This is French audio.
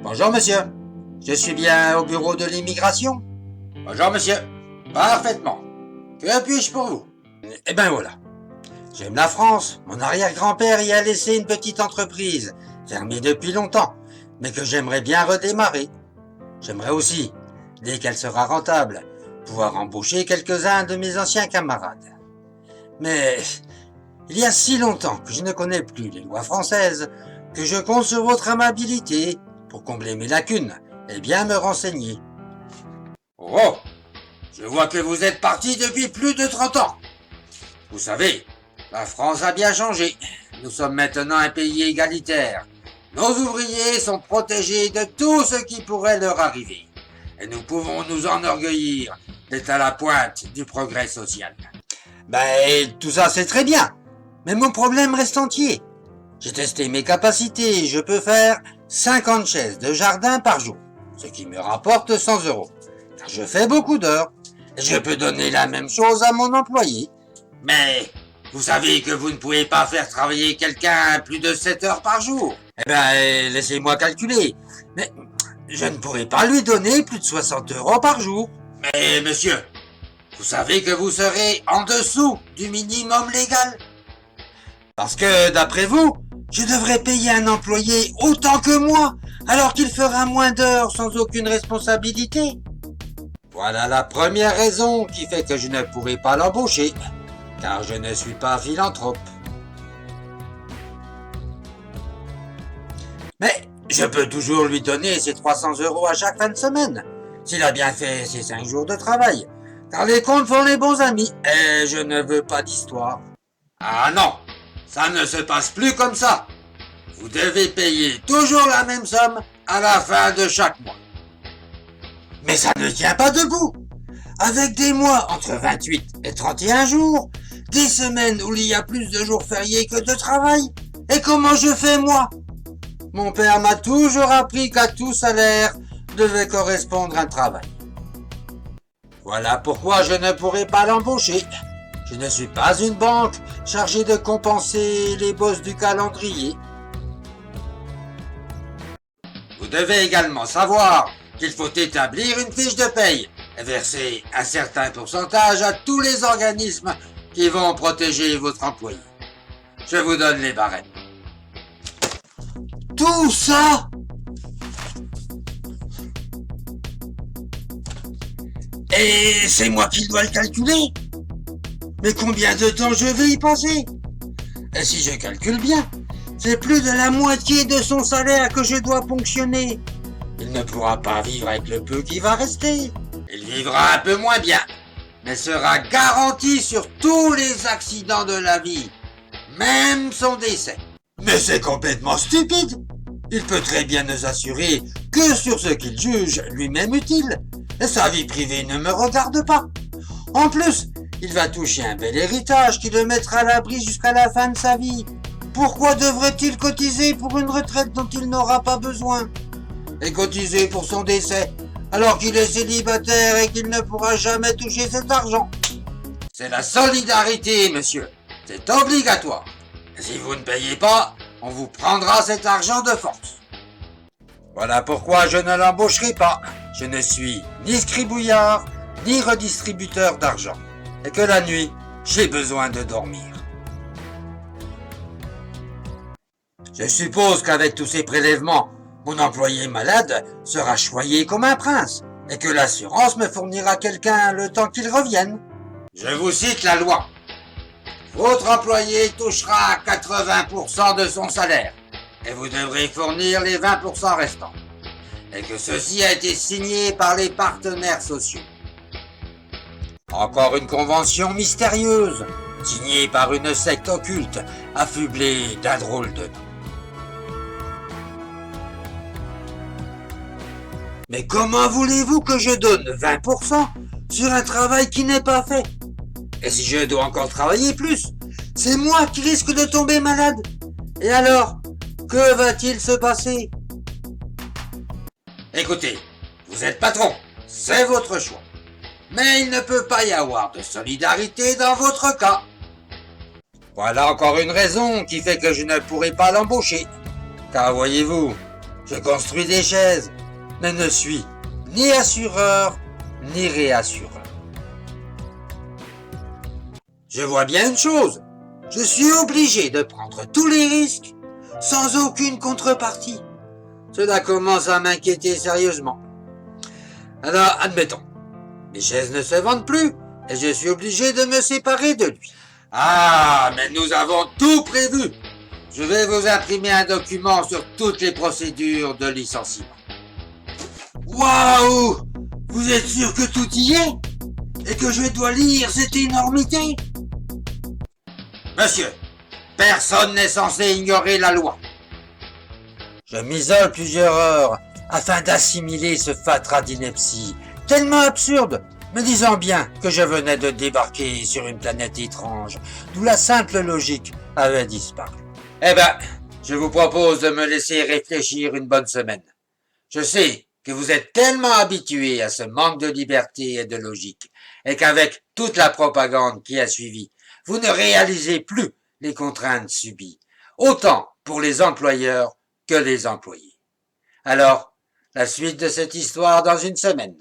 Bonjour monsieur, je suis bien au bureau de l'immigration? Bonjour monsieur, parfaitement. Que puis-je pour vous? Eh ben voilà, j'aime la France, mon arrière-grand-père y a laissé une petite entreprise, fermée depuis longtemps, mais que j'aimerais bien redémarrer. J'aimerais aussi, dès qu'elle sera rentable, pouvoir embaucher quelques-uns de mes anciens camarades. Mais il y a si longtemps que je ne connais plus les lois françaises que je compte sur votre amabilité pour combler mes lacunes et bien me renseigner. Oh, je vois que vous êtes parti depuis plus de 30 ans. Vous savez, la France a bien changé. Nous sommes maintenant un pays égalitaire. Nos ouvriers sont protégés de tout ce qui pourrait leur arriver. Et nous pouvons nous enorgueillir d'être à la pointe du progrès social. Tout ça c'est très bien. Mais mon problème reste entier. J'ai testé mes capacités et je peux faire 50 chaises de jardin par jour, ce qui me rapporte 100 €. Car je fais beaucoup d'heures. Et je peux donner la même chose à mon employé. Mais vous savez que vous ne pouvez pas faire travailler quelqu'un plus de 7 heures par jour. Laissez-moi calculer. Mais je ne pourrai pas lui donner plus de 60 € par jour. Mais monsieur, vous savez que vous serez en dessous du minimum légal. Parce que, d'après vous, je devrais payer un employé autant que moi, alors qu'il fera moins d'heures sans aucune responsabilité. Voilà la première raison qui fait que je ne pourrai pas l'embaucher, car je ne suis pas philanthrope. Mais je peux toujours lui donner ses 300 € à chaque fin de semaine, s'il a bien fait ses 5 jours de travail, car les comptes font les bons amis, et je ne veux pas d'histoire. Ah non, ça ne se passe plus comme ça. Vous devez payer toujours la même somme à la fin de chaque mois. Mais ça ne tient pas debout. Avec des mois entre 28 et 31 jours, des semaines où il y a plus de jours fériés que de travail. Et comment je fais moi? Mon père m'a toujours appris qu'à tout salaire devait correspondre un travail. Voilà pourquoi je ne pourrai pas l'embaucher. Je ne suis pas une banque chargée de compenser les bosses du calendrier. Vous devez également savoir qu'il faut établir une fiche de paye et verser un certain pourcentage à tous les organismes qui vont protéger votre employé. Je vous donne les barèmes. Tout ça? Et c'est moi qui dois le calculer? Mais combien de temps je vais y passer? Et si je calcule bien, c'est plus de la moitié de son salaire que je dois ponctionner. Il ne pourra pas vivre avec le peu qui va rester. Il vivra un peu moins bien, mais sera garanti sur tous les accidents de la vie, même son décès. Mais c'est complètement stupide. Il peut très bien ne s'assurer que sur ce qu'il juge lui-même utile. Et sa vie privée ne me regarde pas. En plus, il va toucher un bel héritage qui le mettra à l'abri jusqu'à la fin de sa vie. Pourquoi devrait-il cotiser pour une retraite dont il n'aura pas besoin? Et cotiser pour son décès, alors qu'il est célibataire et qu'il ne pourra jamais toucher cet argent? C'est la solidarité, monsieur. C'est obligatoire. Et si vous ne payez pas, on vous prendra cet argent de force. Voilà pourquoi je ne l'embaucherai pas. Je ne suis ni scribouillard, ni redistributeur d'argent. Et que la nuit, j'ai besoin de dormir. Je suppose qu'avec tous ces prélèvements, mon employé malade sera choyé comme un prince, et que l'assurance me fournira quelqu'un le temps qu'il revienne. Je vous cite la loi. Votre employé touchera 80% de son salaire, et vous devrez fournir les 20% restants, et que ceci a été signé par les partenaires sociaux. Encore une convention mystérieuse, signée par une secte occulte, affublée d'un drôle de nom. Mais comment voulez-vous que je donne 20% sur un travail qui n'est pas fait? Et si je dois encore travailler plus, c'est moi qui risque de tomber malade. Et alors, que va-t-il se passer? Écoutez, vous êtes patron, c'est votre choix. Mais il ne peut pas y avoir de solidarité dans votre cas. Voilà encore une raison qui fait que je ne pourrai pas l'embaucher. Car voyez-vous, Je construis des chaises, mais ne suis ni assureur, ni réassureur. Je vois bien une chose, je suis obligé de prendre tous les risques sans aucune contrepartie. Cela commence à m'inquiéter sérieusement. Alors, admettons, mes chaises ne se vendent plus et je suis obligé de me séparer de lui. Ah, mais nous avons tout prévu. Je vais vous imprimer un document sur toutes les procédures de licenciement. Waouh! Vous êtes sûr que tout y est? Et que je dois lire cette énormité? Monsieur, personne n'est censé ignorer la loi. Je m'isole plusieurs heures afin d'assimiler ce fatras d'ineptie, tellement absurde, me disant bien que je venais de débarquer sur une planète étrange, d'où la simple logique avait disparu. Eh ben, je vous propose de me laisser réfléchir une bonne semaine. Je sais que vous êtes tellement habitués à ce manque de liberté et de logique, et qu'avec toute la propagande qui a suivi, vous ne réalisez plus les contraintes subies, autant pour les employeurs que les employés. Alors, la suite de cette histoire dans une semaine.